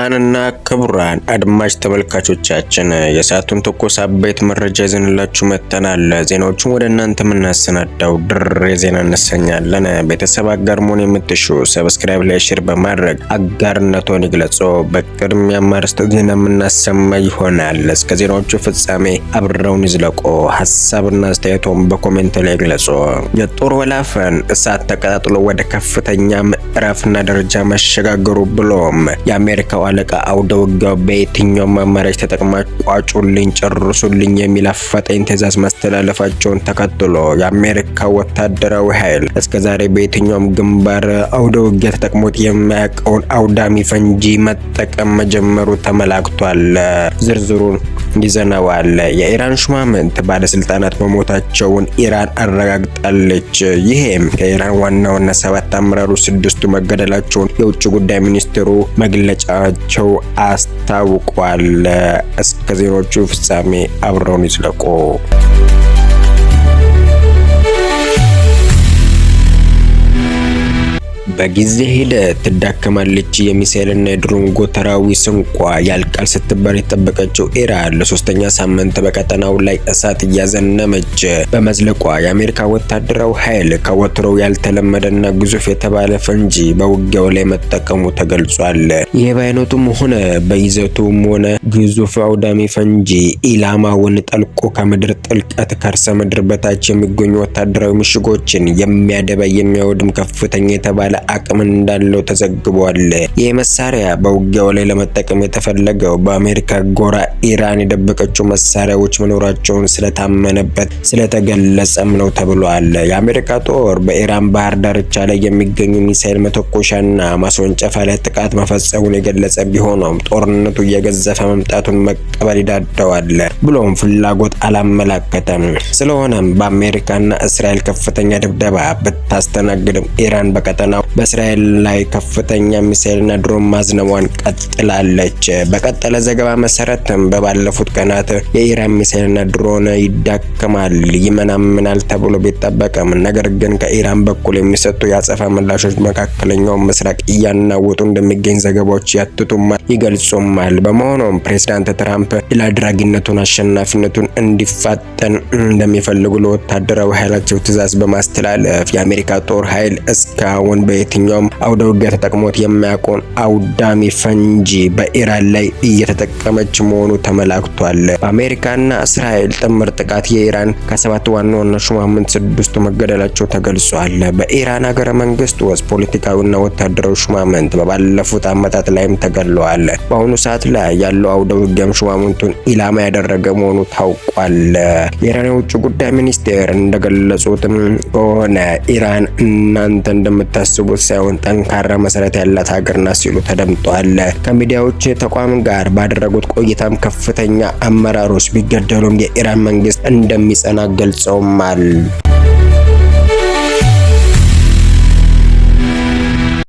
ክቡራንና ክቡራን አድማጭ ተመልካቾቻችን የሰዓቱን ትኩስ አበይት መረጃ ይዘንላችሁ መጥተናል። ዜናዎቹን ወደ እናንተ የምናሰናዳው ድሬ ዜና እንሰኛለን። ቤተሰብ አጋር መሆን የምትሹ ሰብስክራይብ ላይ ሼር በማድረግ አጋርነቶን ይግለጹ። በቅድሚያ አርዕስተ ዜና የምናሰማ ይሆናል። እስከ ዜናዎቹ ፍጻሜ አብረውን ይዝለቁ። ሀሳብና አስተያየቶን በኮሜንት ላይ ይግለጹ። የጦር ወላፈን እሳት ተቀጣጥሎ ወደ ከፍተኛ ምዕራፍና ደረጃ መሸጋገሩ ብሎም የአሜሪካው አለቃ አውደ ውጊያው በየትኛውም አማራጭ ተጠቅማችሁ ቋጩልኝ፣ ጨርሱልኝ የሚል አፋጣኝ ትዕዛዝ ማስተላለፋቸውን ተከትሎ የአሜሪካ ወታደራዊ ኃይል እስከዛሬ በየትኛውም ግንባር አውደ ውጊያ ተጠቅሞት የማያውቀውን አውዳሚ ፈንጂ መጠቀም መጀመሩ ተመላክቷል። ዝርዝሩን ይዘነዋል። የኢራን ሹማምንት ባለስልጣናት መሞታቸውን ኢራን አረጋግጣለች። ይሄም ከኢራን ዋና 7 አመራሮች 6ቱ መገደላቸውን የውጭ ጉዳይ ሚኒስትሩ መግለጫቸው አስታውቋል። እስከ ዜናዎቹ ፍጻሜ አብረውን ይዝለቁ። በጊዜ ሂደት ትዳከማለች። የሚሳኤልና የድሮን ጎተራዊ ስንቋ ያልቃል ስትባል የጠበቀችው ኢራን ለሶስተኛ ሳምንት በቀጠናው ላይ እሳት እያዘነመች በመዝለቋ የአሜሪካ ወታደራዊ ኃይል ከወትሮው ያልተለመደና ግዙፍ የተባለ ፈንጂ በውጊያው ላይ መጠቀሙ ተገልጿል። ይህ በአይነቱም ሆነ በይዘቱም ሆነ ግዙፍ አውዳሚ ፈንጂ ኢላማውን ጠልቆ ከምድር ጥልቀት ከርሰ ምድር በታች የሚገኙ ወታደራዊ ምሽጎችን የሚያደባይ የሚያወድም ከፍተኛ የተባለ አቅም እንዳለው ተዘግቧል። ይህ መሳሪያ በውጊያው ላይ ለመጠቀም የተፈለገው በአሜሪካ ጎራ ኢራን የደበቀችው መሳሪያዎች መኖራቸውን ስለታመነበት ስለተገለጸም ነው ተብሏል። የአሜሪካ ጦር በኢራን ባህር ዳርቻ ላይ የሚገኙ ሚሳኤል መተኮሻና ማስወንጨፊያ ላይ ጥቃት መፈጸሙን የገለጸ ቢሆንም ጦርነቱ እየገዘፈ መምጣቱን መቀበል ይዳደዋል ብሎም ፍላጎት አላመላከተም። ስለሆነም በአሜሪካና እስራኤል ከፍተኛ ድብደባ ብታስተናግድም ኢራን በቀጠናው በእስራኤል ላይ ከፍተኛ ሚሳኤልና ድሮን ማዝነቧን ቀጥላለች። በቀጠለ ዘገባ መሰረትም በባለፉት ቀናት የኢራን ሚሳኤልና ድሮን ይዳከማል፣ ይመናምናል ተብሎ ቢጠበቅም ነገር ግን ከኢራን በኩል የሚሰጡ የአጸፋ ምላሾች መካከለኛው ምስራቅ እያናወጡ እንደሚገኝ ዘገባዎች ያትቱማል፣ ይገልጹማል። በመሆኑም ፕሬዝዳንት ትራምፕ ድል አድራጊነቱን አሸናፊነቱን እንዲፋጠን እንደሚፈልጉ ለወታደራዊ ኃይላቸው ትዕዛዝ በማስተላለፍ የአሜሪካ ጦር ኃይል እስካሁን በየትኛውም አውደ ውጊያ ተጠቅሞት የማያውቀውን አውዳሚ ፈንጂ በኢራን ላይ እየተጠቀመች መሆኑ ተመላክቷል። በአሜሪካና እስራኤል ጥምር ጥቃት የኢራን ከ7 ዋና ሹማምንት 6ቱ መገደላቸው ተገልጿል። በኢራን ሀገረ መንግስት ውስጥ ፖለቲካዊና ወታደራዊ ሹማምንት በባለፉት ዓመታት ላይም ተገድለዋል። በአሁኑ ሰዓት ላይ ያለው አውደ ውጊያም ሹማምንቱን ኢላማ ያደረገ መሆኑ ታውቋል። የኢራን የውጭ ጉዳይ ሚኒስቴር እንደገለጹትም ከሆነ ኢራን እናንተ እንደምታስቡት ሳይሆን ጠንካራ መሰረት ያላት ሀገር ናት ሲሉ ተደምጧል። ከሚዲያዎች ተቋም ጋር ባደረጉት ቆይታም ከፍተኛ አመራሮች ቢገደሉም የኢራን መንግስት እንደሚጸና ገልጸውማል።